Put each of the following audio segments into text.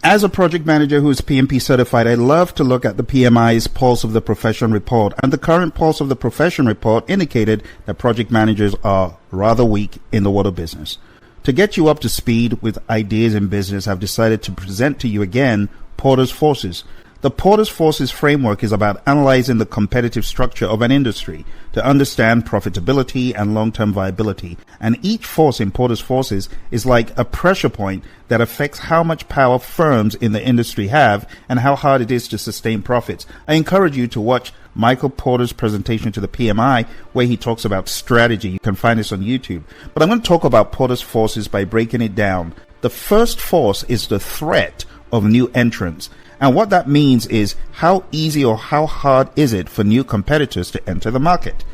As a project manager who is PMP certified, I love to look at the PMI's Pulse of the Profession report. And the current Pulse of the Profession report indicated that project managers are rather weak in the water business. To get you up to speed with ideas in business, I've decided to present to you again Porter's Forces. The Porter's Forces framework is about analyzing the competitive structure of an industry to understand profitability and long-term viability. And each force in Porter's Forces is like a pressure point that affects how much power firms in the industry have and how hard it is to sustain profits. I encourage you to watch Michael Porter's presentation to the PMI, where he talks about strategy. You can find this on YouTube. But I'm going to talk about Porter's Forces by breaking it down. The first force is the threat of new entrants. And what that means is how easy or how hard is it for new competitors to enter the market.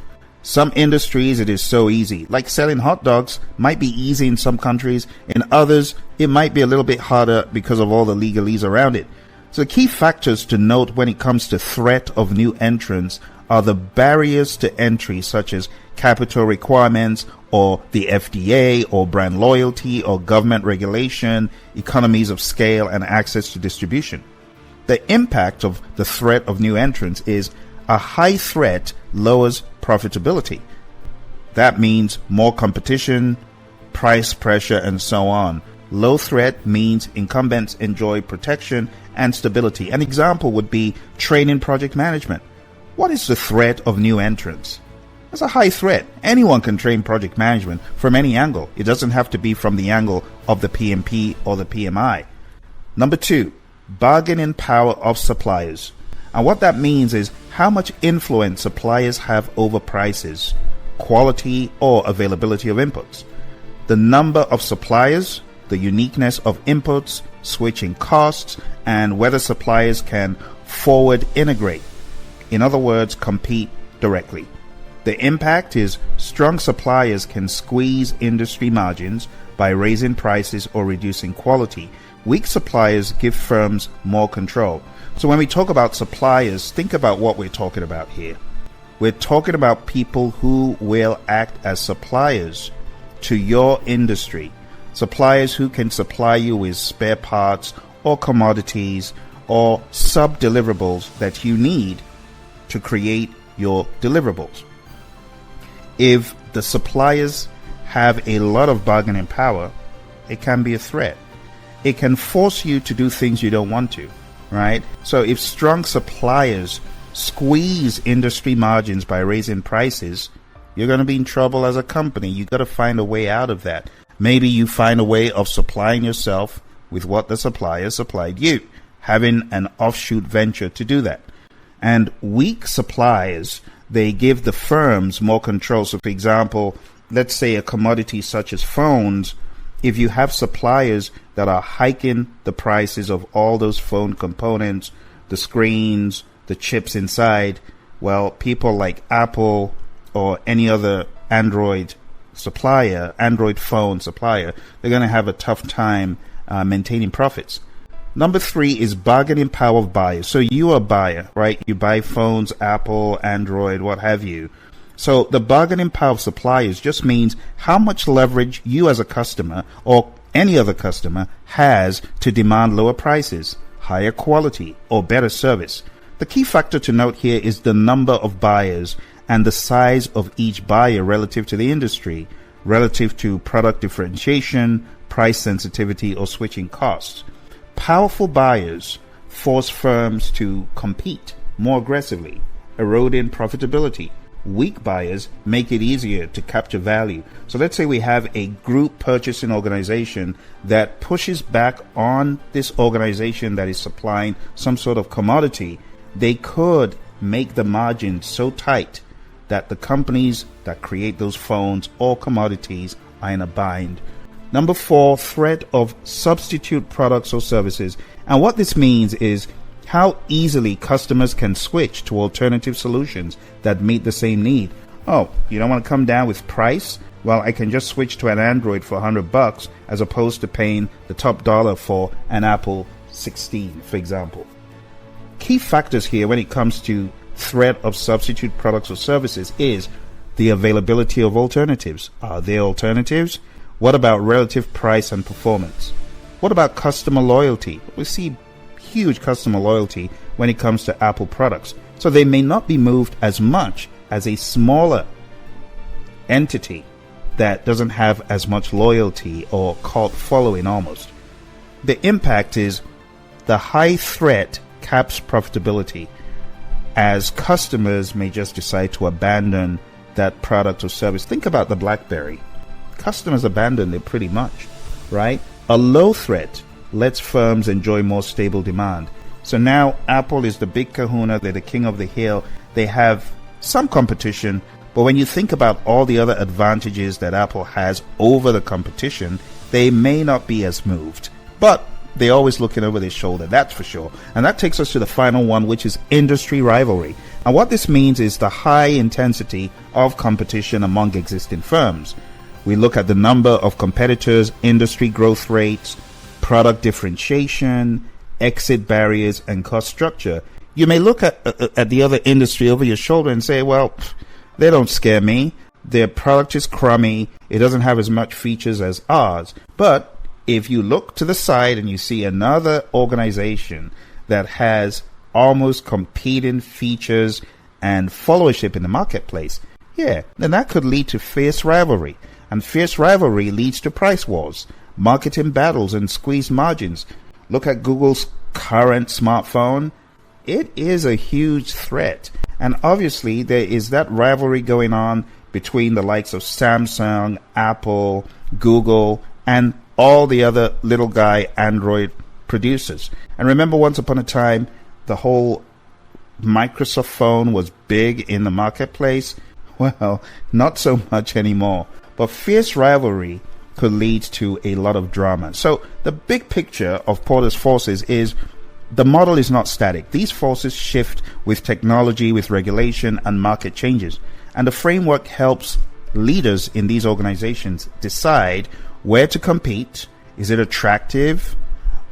Some industries it is so easy, like selling hot dogs might be easy in some countries. In others, it might be a little bit harder because of all the legalese around it. So the key factors to note when it comes to threat of new entrants are the barriers to entry, such as capital requirements or the FDA or brand loyalty or government regulation, economies of scale, and access to distribution. The impact of the threat of new entrants is a high threat lowers profitability. That means more competition, price pressure, and so on. Low threat means incumbents enjoy protection and stability. An example would be training project management. What is the threat of new entrants? It's a high threat. Anyone can train project management from any angle. It doesn't have to be from the angle of the PMP or the PMI. Number 2, bargaining power of suppliers. And what that means is how much influence suppliers have over prices, quality, or availability of inputs. The number of suppliers, the uniqueness of inputs, switching costs, and whether suppliers can forward integrate. In other words, compete directly. The impact is strong suppliers can squeeze industry margins by raising prices or reducing quality. Weak suppliers give firms more control. So when we talk about suppliers, think about what we're talking about here. We're talking about people who will act as suppliers to your industry. Suppliers who can supply you with spare parts or commodities or sub-deliverables that you need to create your deliverables. If the suppliers have a lot of bargaining power, it can be a threat. It can force you to do things you don't want to, right? So if strong suppliers squeeze industry margins by raising prices, you're going to be in trouble as a company. You got to find a way out of that. Maybe you find a way of supplying yourself with what the supplier supplied you, having an offshoot venture to do that. And weak suppliers, they give the firms more control. So for example, let's say a commodity such as phones, if you have suppliers that are hiking the prices of all those phone components, the screens, the chips inside, well, people like Apple or any other Android phone supplier, they're going to have a tough time maintaining profits. Number 3 is bargaining power of buyers. So you are a buyer, right? You buy phones, Apple, Android, what have you. So the bargaining power of suppliers just means how much leverage you as a customer or any other customer has to demand lower prices, higher quality, or better service. The key factor to note here is the number of buyers and the size of each buyer relative to the industry, relative to product differentiation, price sensitivity, or switching costs. Powerful buyers force firms to compete more aggressively, eroding profitability. Weak buyers make it easier to capture value. So let's say we have a group purchasing organization that pushes back on this organization that is supplying some sort of commodity. They could make the margin so tight that the companies that create those phones or commodities are in a bind. Number 4, threat of substitute products or services. And what this means is how easily customers can switch to alternative solutions that meet the same need. Oh, you don't want to come down with price? Well, I can just switch to an Android for $100 as opposed to paying the top dollar for an Apple 16, for example. Key factors here when it comes to threat of substitute products or services is the availability of alternatives. Are there alternatives? What about relative price and performance? What about customer loyalty? We see huge customer loyalty when it comes to Apple products. So they may not be moved as much as a smaller entity that doesn't have as much loyalty or cult following almost. The impact is the high threat caps profitability, as customers may just decide to abandon that product or service. Think about the BlackBerry. Customers abandoned it pretty much, right? A low threat lets firms enjoy more stable demand. So now Apple is the big kahuna, they're the king of the hill. They have some competition, but when you think about all the other advantages that Apple has over the competition, they may not be as moved. But they're always looking over their shoulder, that's for sure. And that takes us to the final one, which is industry rivalry. And what this means is the high intensity of competition among existing firms. We look at the number of competitors, industry growth rates, product differentiation, exit barriers, and cost structure. You may look at the other industry over your shoulder and say, well, they don't scare me. Their product is crummy. It doesn't have as much features as ours. But if you look to the side and you see another organization that has almost competing features and followership in the marketplace, then that could lead to fierce rivalry. And fierce rivalry leads to price wars, marketing battles, and squeezed margins. Look at Google's current smartphone. It is a huge threat. And obviously there is that rivalry going on between the likes of Samsung, Apple, Google, and all the other little guy Android producers. And remember, once upon a time, the whole Microsoft phone was big in the marketplace. Well, not so much anymore. But fierce rivalry could lead to a lot of drama. So the big picture of Porter's forces is the model is not static. These forces shift with technology, with regulation, and market changes. And the framework helps leaders in these organizations decide where to compete. Is it attractive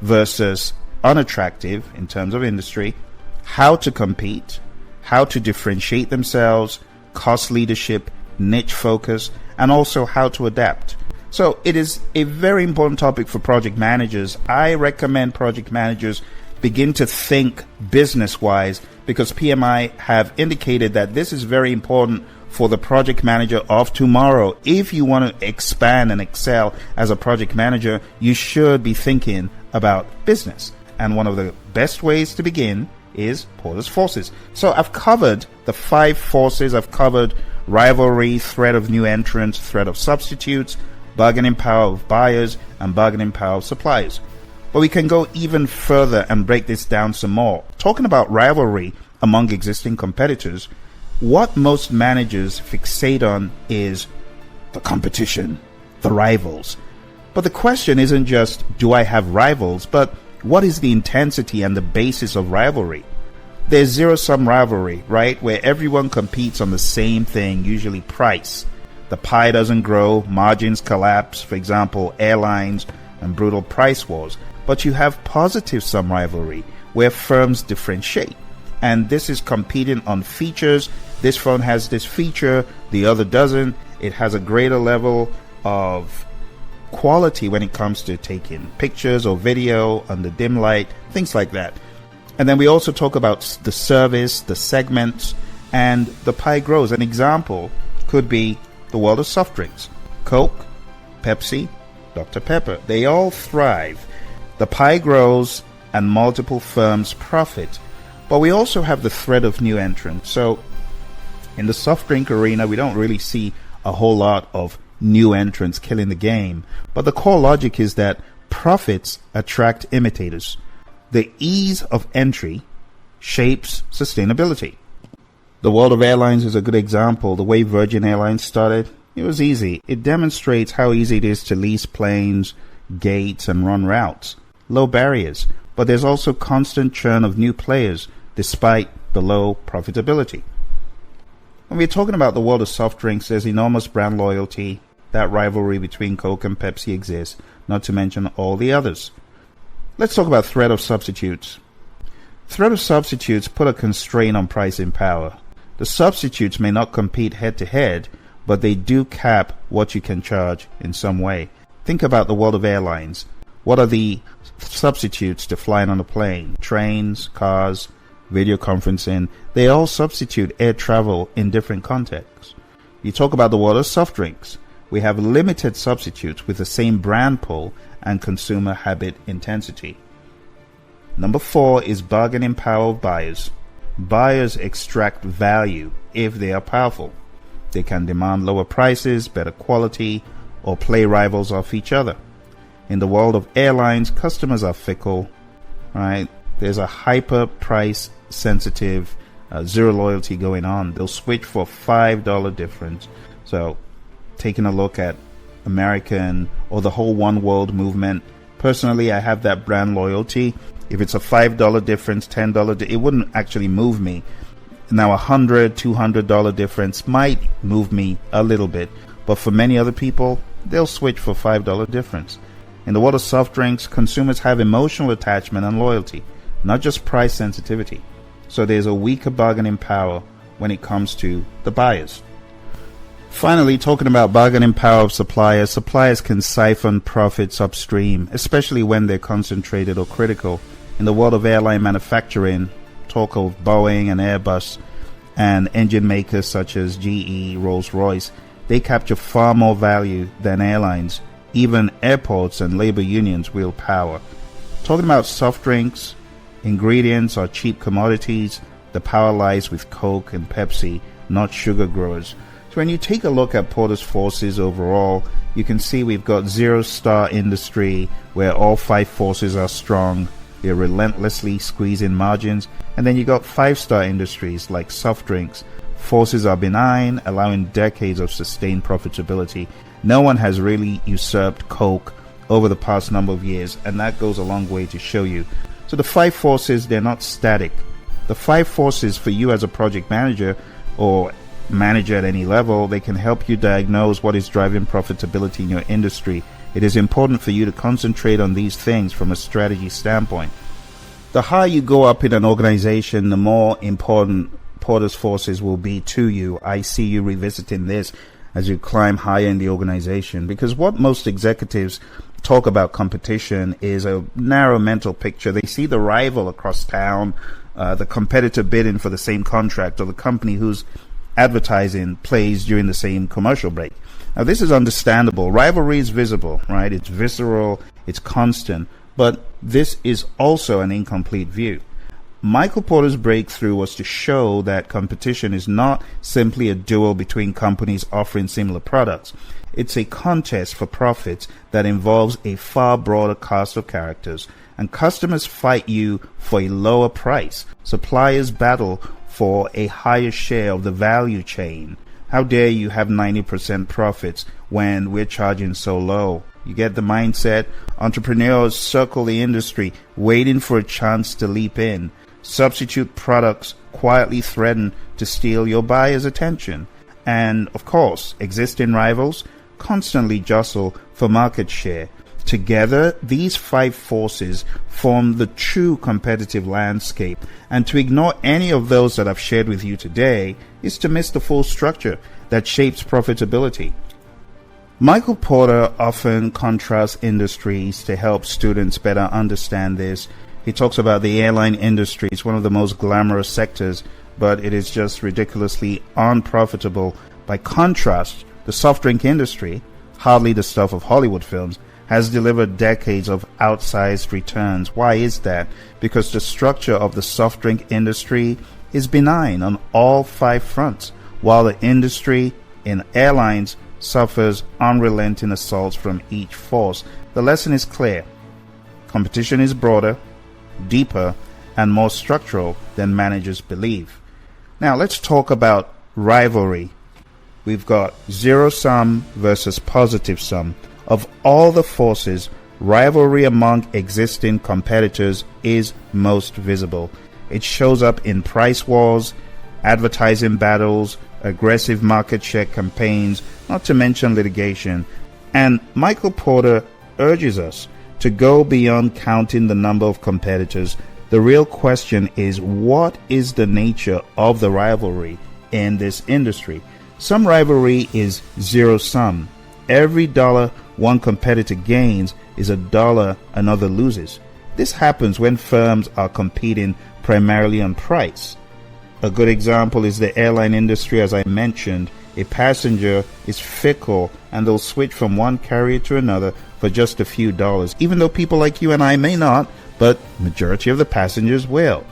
versus unattractive in terms of industry? How to compete, how to differentiate themselves, cost leadership, niche focus, and also how to adapt. So it is a very important topic for project managers. I recommend project managers begin to think business-wise, because PMI have indicated that this is very important for the project manager of tomorrow. If you want to expand and excel as a project manager, you should be thinking about business. And one of the best ways to begin is Porter's forces. So I've covered the 5 forces. I've covered rivalry, threat of new entrants, threat of substitutes, bargaining power of buyers, and bargaining power of suppliers. But we can go even further and break this down some more. Talking about rivalry among existing competitors, what most managers fixate on is the competition, the rivals. But the question isn't just, do I have rivals, but what is the intensity and the basis of rivalry? There's zero-sum rivalry, right, where everyone competes on the same thing, usually price. The pie doesn't grow, margins collapse, for example, airlines and brutal price wars. But you have positive-sum rivalry, where firms differentiate. And this is competing on features. This phone has this feature, the other doesn't. It has a greater level of quality when it comes to taking pictures or video under dim light, things like that. And then we also talk about the service, the segments, and the pie grows. An example could be the world of soft drinks. Coke, Pepsi, Dr. Pepper, they all thrive. The pie grows and multiple firms profit. But we also have the threat of new entrants. So in the soft drink arena, we don't really see a whole lot of new entrants killing the game. But the core logic is that profits attract imitators. The ease of entry shapes sustainability. The world of airlines is a good example. The way Virgin Airlines started, it was easy. It demonstrates how easy it is to lease planes, gates, and run routes. Low barriers. But there's also constant churn of new players despite the low profitability. When we're talking about the world of soft drinks, there's enormous brand loyalty. That rivalry between Coke and Pepsi exists, not to mention all the others. Let's talk about threat of substitutes. Threat of substitutes put a constraint on pricing power. The substitutes may not compete head-to-head, but they do cap what you can charge in some way. Think about the world of airlines. What are the substitutes to flying on a plane? Trains, cars, video conferencing. They all substitute air travel in different contexts. You talk about the world of soft drinks. We have limited substitutes with the same brand pull and consumer habit intensity. Number 4 is bargaining power of buyers. Buyers extract value if they are powerful. They can demand lower prices, better quality, or play rivals off each other. In the world of airlines, customers are fickle, right? There's a hyper price sensitive zero loyalty going on. They'll switch for $5 difference. So taking a look at American or the whole one world movement, personally I have that brand loyalty. If it's a $5 difference, $10, it wouldn't actually move me. Now $100, $200 difference might move me a little bit, but for many other people, they'll switch for $5 difference. In the world of soft drinks, consumers have emotional attachment and loyalty, not just price sensitivity. So there's a weaker bargaining power when it comes to the buyers. Finally, talking about bargaining power of suppliers, suppliers can siphon profits upstream, especially when they're concentrated or critical. In the world of airline manufacturing, talk of Boeing and Airbus and engine makers such as GE, Rolls-Royce, they capture far more value than airlines. Even airports and labor unions wield power. Talking about soft drinks, ingredients are cheap commodities. The power lies with Coke and Pepsi, not sugar growers. So when you take a look at Porter's forces overall, you can see we've got zero-star industry where all 5 forces are strong. They're relentlessly squeezing margins. And then you got 5-star industries like soft drinks. Forces are benign, allowing decades of sustained profitability. No one has really usurped Coke over the past number of years, and that goes a long way to show you. So the 5 forces, they're not static. The 5 forces for you as a project manager or manager at any level, they can help you diagnose what is driving profitability in your industry. It is important for you to concentrate on these things from a strategy standpoint. The higher you go up in an organization, the more important Porter's forces will be to you. I see you revisiting this as you climb higher in the organization, because what most executives talk about competition is a narrow mental picture. They see the rival across town, the competitor bidding for the same contract, or the company whose advertising plays during the same commercial break. Now, this is understandable. Rivalry is visible, right? It's visceral, it's constant, but this is also an incomplete view. Michael Porter's breakthrough was to show that competition is not simply a duel between companies offering similar products. It's a contest for profits that involves a far broader cast of characters, and customers fight you for a lower price. Suppliers battle for a higher share of the value chain. How dare you have 90% profits when we're charging so low? You get the mindset? Entrepreneurs circle the industry, waiting for a chance to leap in. Substitute products quietly threaten to steal your buyer's attention. And, of course, existing rivals constantly jostle for market share. Together, these 5 forces form the true competitive landscape, and to ignore any of those that I've shared with you today is to miss the full structure that shapes profitability. Michael Porter often contrasts industries to help students better understand this. He talks about the airline industry. It's one of the most glamorous sectors, but it is just ridiculously unprofitable. By contrast, the soft drink industry, hardly the stuff of Hollywood films, has delivered decades of outsized returns. Why is that? Because the structure of the soft drink industry is benign on all 5 fronts, while the industry in airlines suffers unrelenting assaults from each force. The lesson is clear. Competition is broader, deeper, and more structural than managers believe. Now let's talk about rivalry. We've got zero sum versus positive sum. Of all the forces, rivalry among existing competitors is most visible. It shows up in price wars, advertising battles, aggressive market share campaigns, not to mention litigation. And Michael Porter urges us to go beyond counting the number of competitors. The real question is, what is the nature of the rivalry in this industry? Some rivalry is zero sum. Every dollar one competitor gains is $1 another loses. This happens when firms are competing primarily on price. A good example is the airline industry. As I mentioned, a passenger is fickle and they'll switch from one carrier to another for just a few dollars, even though people like you and I may not, but majority of the passengers will.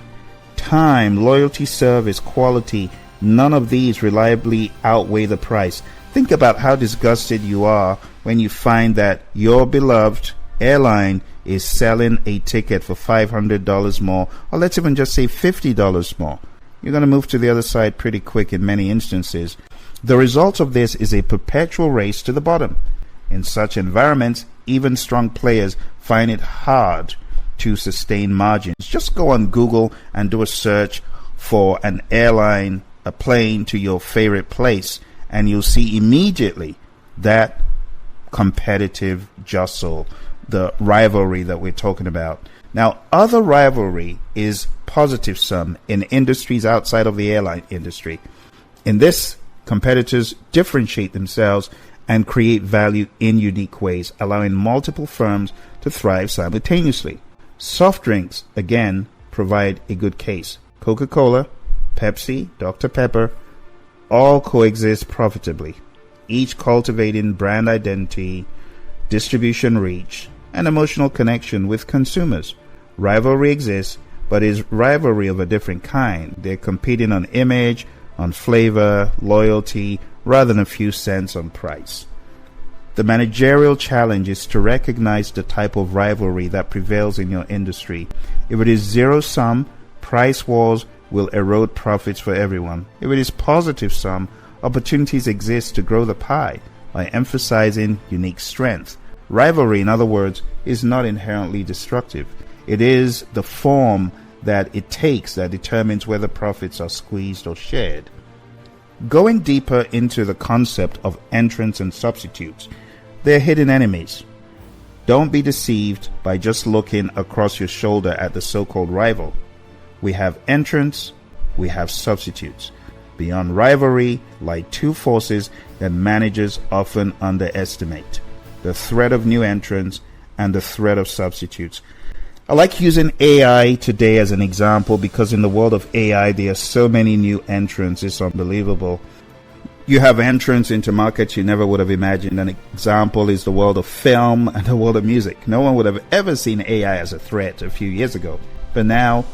Time, loyalty, service, quality, none of these reliably outweigh the price. Think about how disgusted you are when you find that your beloved airline is selling a ticket for $500 more, or let's even just say $50 more. You're going to move to the other side pretty quick in many instances. The result of this is a perpetual race to the bottom. In such environments, even strong players find it hard to sustain margins. Just go on Google and do a search for an airline, a plane to your favorite place, and you'll see immediately that competitive jostle, the rivalry that we're talking about. Now, other rivalry is positive sum in industries outside of the airline industry. In this, competitors differentiate themselves and create value in unique ways, allowing multiple firms to thrive simultaneously. Soft drinks, again, provide a good case. Coca-Cola, Pepsi, Dr. Pepper, all coexist profitably, each cultivating brand identity, distribution reach, and emotional connection with consumers. Rivalry exists, but is rivalry of a different kind. They're competing on image, on flavor, loyalty, rather than a few cents on price. The managerial challenge is to recognize the type of rivalry that prevails in your industry. If it is zero-sum, price wars will erode profits for everyone. If it is positive sum, opportunities exist to grow the pie by emphasizing unique strength. Rivalry, in other words, is not inherently destructive. It is the form that it takes that determines whether profits are squeezed or shared. Going deeper into the concept of entrants and substitutes, they're hidden enemies. Don't be deceived by just looking across your shoulder at the so-called rival. We have entrants, we have substitutes. Beyond rivalry lie two forces that managers often underestimate: the threat of new entrants and the threat of substitutes. I like using AI today as an example because in the world of AI, there are so many new entrants. It's unbelievable. You have entrants into markets you never would have imagined. An example is the world of film and the world of music. No one would have ever seen AI as a threat a few years ago. But now,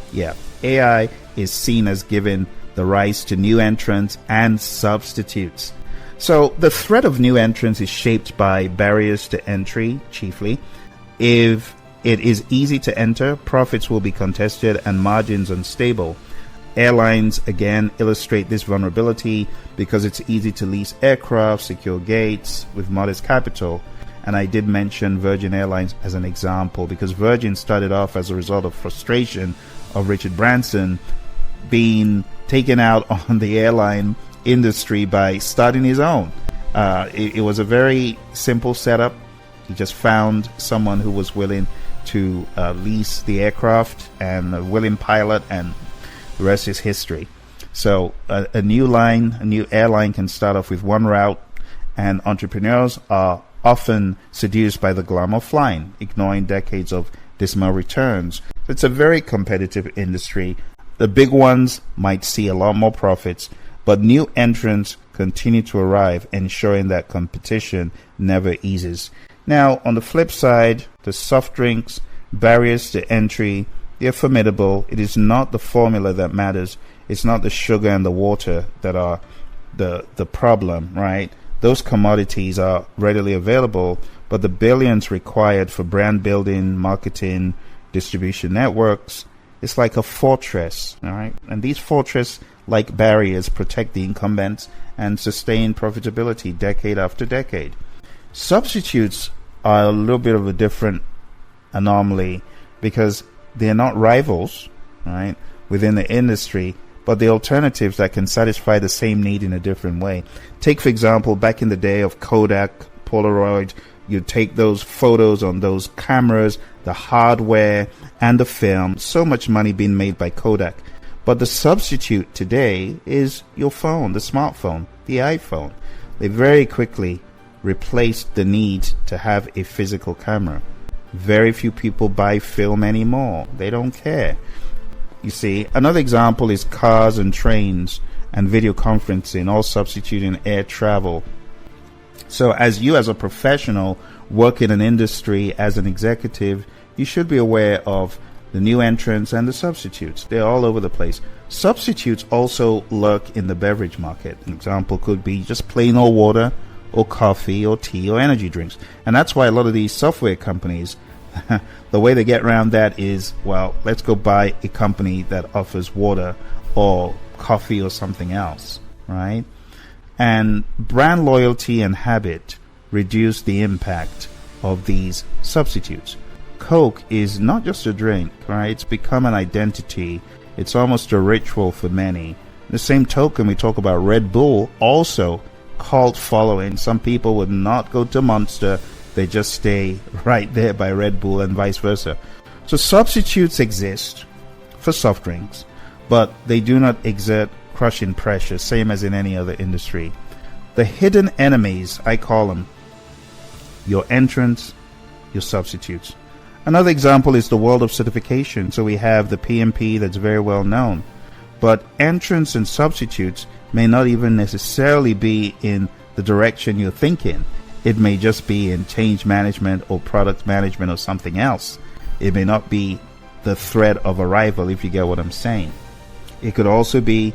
AI is seen as giving the rise to new entrants and substitutes. So the threat of new entrants is shaped by barriers to entry, chiefly. If it is easy to enter, profits will be contested and margins unstable. Airlines, again, illustrate this vulnerability because it's easy to lease aircraft, secure gates with modest capital. And I did mention Virgin Airlines as an example because Virgin started off as a result of frustration of Richard Branson being taken out on the airline industry by starting his own. It was a very simple setup. He just found someone who was willing to lease the aircraft and a willing pilot, and the rest is history. So a new airline can start off with one route, and entrepreneurs are often seduced by the glamour of flying, ignoring decades of dismal returns. It's a very competitive industry. The big ones might see a lot more profits, but new entrants continue to arrive, ensuring that competition never eases. Now, on the flip side, the soft drinks, barriers to entry, they're formidable. It is not the formula that matters. It's not the sugar and the water that are the problem, right? Those commodities are readily available, but the billions required for brand building, marketing, distribution networks, it's like a fortress, all right? And these fortress-like barriers protect the incumbents and sustain profitability decade after decade. Substitutes are a little bit of a different anomaly because they're not rivals, right, within the industry, but the alternatives that can satisfy the same need in a different way. Take, for example, back in the day of Kodak, Polaroid, you'd take those photos on those cameras, the hardware, and the film, so much money being made by Kodak. But the substitute today is your phone, the smartphone, the iPhone. They very quickly replaced the need to have a physical camera. Very few people buy film anymore. They don't care. You see, another example is cars and trains and video conferencing, all substituting air travel. So as a professional, work in an industry as an executive, you should be aware of the new entrants and the substitutes. They're all over the place. Substitutes also lurk in the beverage market. An example could be just plain old water or coffee or tea or energy drinks. And that's why a lot of these software companies, the way they get around that is, well, let's go buy a company that offers water or coffee or something else, right? And brand loyalty and habit reduce the impact of these substitutes. Coke is not just a drink, right? It's become an identity. It's almost a ritual for many. The same token, we talk about Red Bull, also cult following. Some people would not go to Monster. They just stay right there by Red Bull and vice versa. So substitutes exist for soft drinks, but they do not exert crushing pressure, same as in any other industry. The hidden enemies, I call them, your entrants, your substitutes. Another example is the world of certification. So we have the PMP that's very well known, but entrants and substitutes may not even necessarily be in the direction you're thinking. It may just be in change management or product management or something else. It may not be the threat of arrival, if you get what I'm saying. It could also be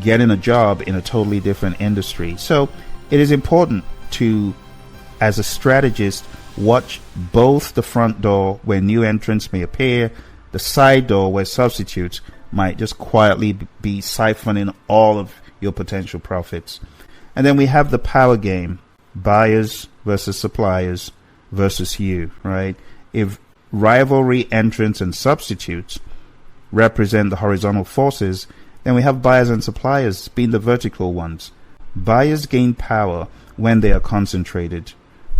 getting a job in a totally different industry. So it is important to, as a strategist, watch both the front door where new entrants may appear, the side door where substitutes might just quietly be siphoning all of your potential profits. And then we have the power game, buyers versus suppliers versus you, right? If rivalry entrants and substitutes represent the horizontal forces, then we have buyers and suppliers being the vertical ones. Buyers gain power when they are concentrated,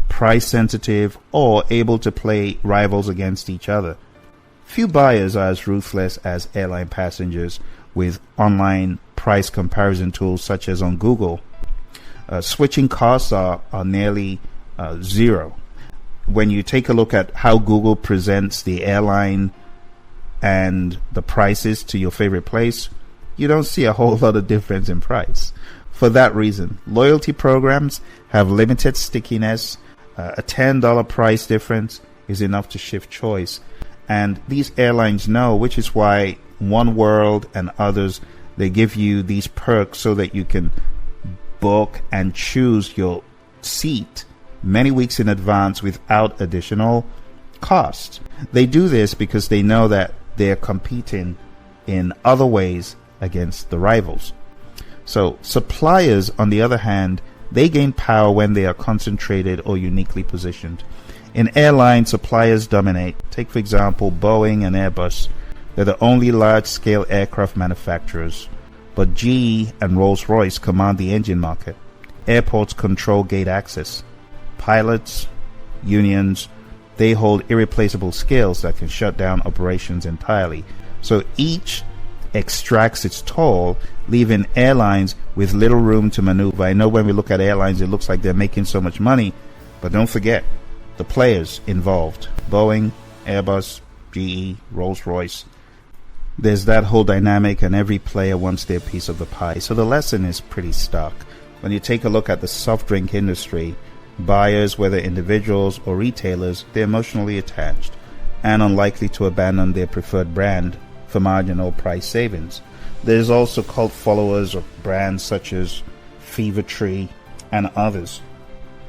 price sensitive, or able to play rivals against each other. Few buyers are as ruthless as airline passengers with online price comparison tools such as on Google. Switching costs are nearly zero. When you take a look at how Google presents the airline and the prices to your favorite place, you don't see a whole lot of difference in price. For that reason, loyalty programs have limited stickiness. A $10 price difference is enough to shift choice. And these airlines know, which is why One World and others, they give you these perks so that you can book and choose your seat many weeks in advance without additional cost. They do this because they know that they're competing in other ways against the rivals. So suppliers, on the other hand, they gain power when they are concentrated or uniquely positioned. In airline, suppliers dominate. Take, for example, Boeing and Airbus. They're the only large-scale aircraft manufacturers. But GE and Rolls-Royce command the engine market. Airports control gate access. Pilots, unions, they hold irreplaceable skills that can shut down operations entirely. So each extracts its toll, leaving airlines with little room to maneuver. I know when we look at airlines, it looks like they're making so much money, but don't forget the players involved. Boeing, Airbus, GE, Rolls-Royce. There's that whole dynamic, and every player wants their piece of the pie. So the lesson is pretty stark. When you take a look at the soft drink industry, buyers, whether individuals or retailers, they're emotionally attached and unlikely to abandon their preferred brand for marginal price savings. There's also cult followers of brands such as Fever Tree and others.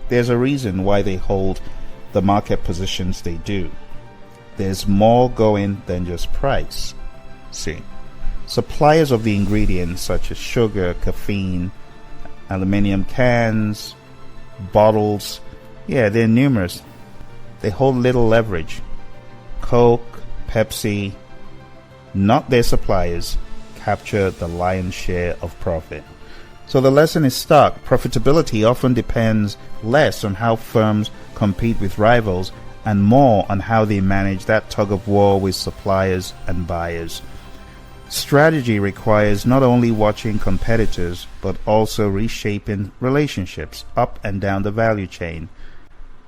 There's a reason why they hold the market positions they do. There's more going than just price. See, suppliers of the ingredients such as sugar, caffeine, aluminum cans, bottles, they're numerous. They hold little leverage. Coke, Pepsi, not their suppliers, capture the lion's share of profit. So the lesson is stark. Profitability often depends less on how firms compete with rivals and more on how they manage that tug of war with suppliers and buyers. Strategy requires not only watching competitors, but also reshaping relationships up and down the value chain.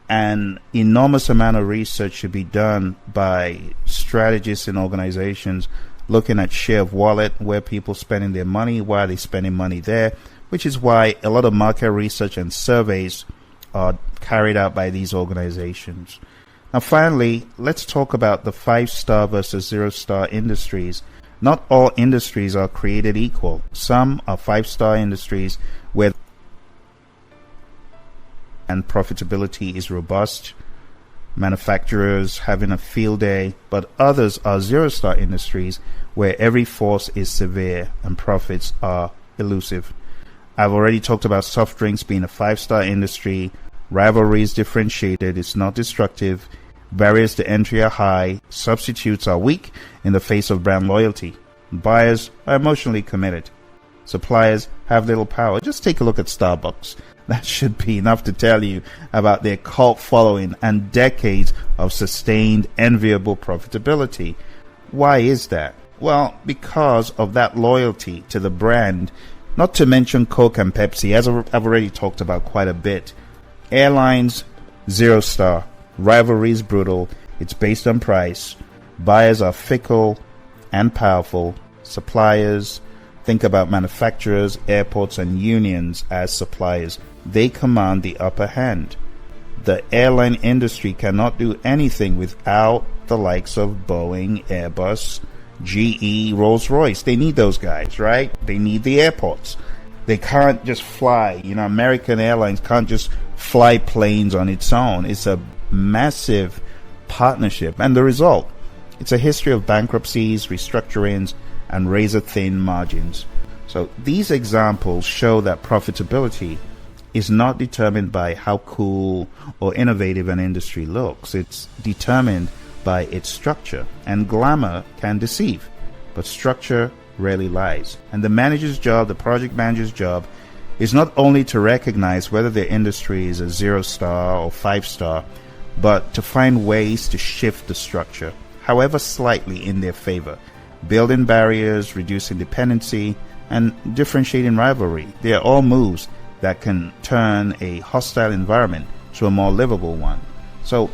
An enormous amount of research should be done by strategists in organizations looking at share of wallet, where people spending their money, why are they spending money there, which is why a lot of market research and surveys are carried out by these organizations. Now finally, let's talk about the 5-star versus 0-star industries. Not all industries are created equal. Some are 5-star industries where and profitability is robust, manufacturers having a field day, but others are 0-star industries where every force is severe and profits are elusive. I've already talked about soft drinks being a 5-star industry. Rivalry is differentiated, it's not destructive, barriers to entry are high, substitutes are weak in the face of brand loyalty, buyers are emotionally committed, suppliers have little power. Just take a look at Starbucks. That should be enough to tell you about their cult following and decades of sustained, enviable profitability. Why is that? Well, because of that loyalty to the brand, not to mention Coke and Pepsi, as I've already talked about quite a bit. Airlines, 0-star. Rivalry is brutal. It's based on price. Buyers are fickle and powerful. Suppliers, think about manufacturers, airports, and unions as suppliers. They command the upper hand. The airline industry cannot do anything without the likes of Boeing, Airbus, GE, Rolls-Royce. They need those guys, right? They need the airports. They can't just fly. American Airlines can't just fly planes on its own. It's a massive partnership. And the result, it's a history of bankruptcies, restructurings, and razor-thin margins. So these examples show that profitability is not determined by how cool or innovative an industry looks. It's determined by its structure. And glamour can deceive, but structure rarely lies. And the manager's job, the project manager's job, is not only to recognize whether the industry is a 0-star or 5-star, but to find ways to shift the structure, however slightly, in their favor, building barriers, reducing dependency, and differentiating rivalry. They are all moves that can turn a hostile environment to a more livable one. So,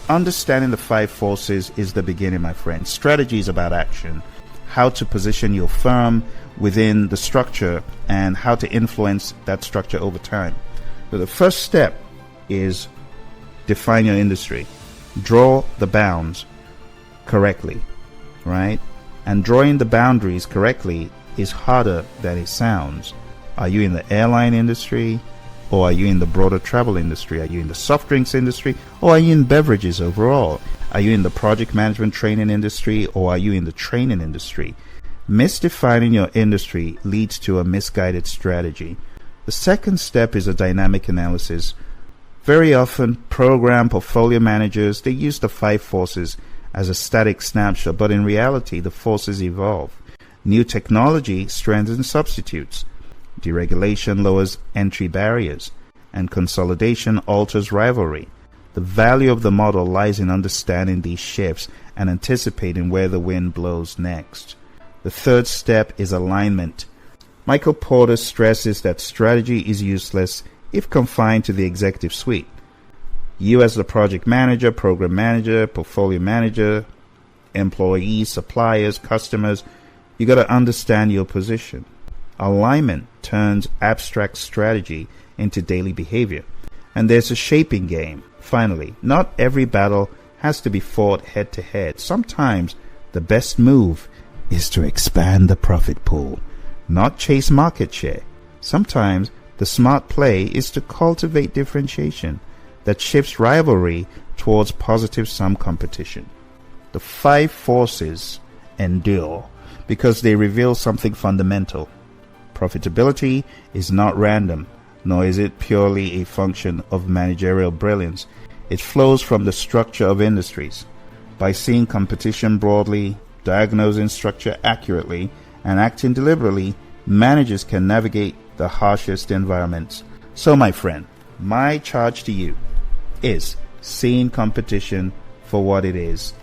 understanding the 5 forces is the beginning, my friend. Strategy is about action, how to position your firm within the structure, and how to influence that structure over time. So the first step is define your industry. Draw the bounds correctly, right? And drawing the boundaries correctly is harder than it sounds. Are you in the airline industry, or are you in the broader travel industry? Are you in the soft drinks industry, or are you in beverages overall? Are you in the project management training industry, or are you in the training industry? Misdefining your industry leads to a misguided strategy. The second step is a dynamic analysis. Very often, program portfolio managers, they use the 5 forces as a static snapshot, but in reality, the forces evolve. New technology strengthens substitutes. Deregulation lowers entry barriers, and consolidation alters rivalry. The value of the model lies in understanding these shifts and anticipating where the wind blows next. The third step is alignment. Michael Porter stresses that strategy is useless if confined to the executive suite. You as the project manager, program manager, portfolio manager, employees, suppliers, customers, you got to understand your position. Alignment turns abstract strategy into daily behavior. And there's a shaping game. Finally, not every battle has to be fought head to head. Sometimes the best move is to expand the profit pool, not chase market share. Sometimes the smart play is to cultivate differentiation that shifts rivalry towards positive sum competition. The 5 forces endure because they reveal something fundamental. Profitability is not random, nor is it purely a function of managerial brilliance. It flows from the structure of industries. By seeing competition broadly, diagnosing structure accurately, and acting deliberately, managers can navigate the harshest environments. So, my friend, my charge to you is seeing competition for what it is,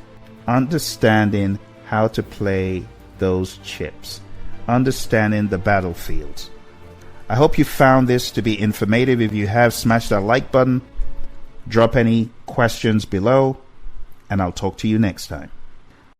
understanding how to play the those chips, understanding the battlefields. I hope you found this to be informative. If you have, smash that like button, drop any questions below, and I'll talk to you next time.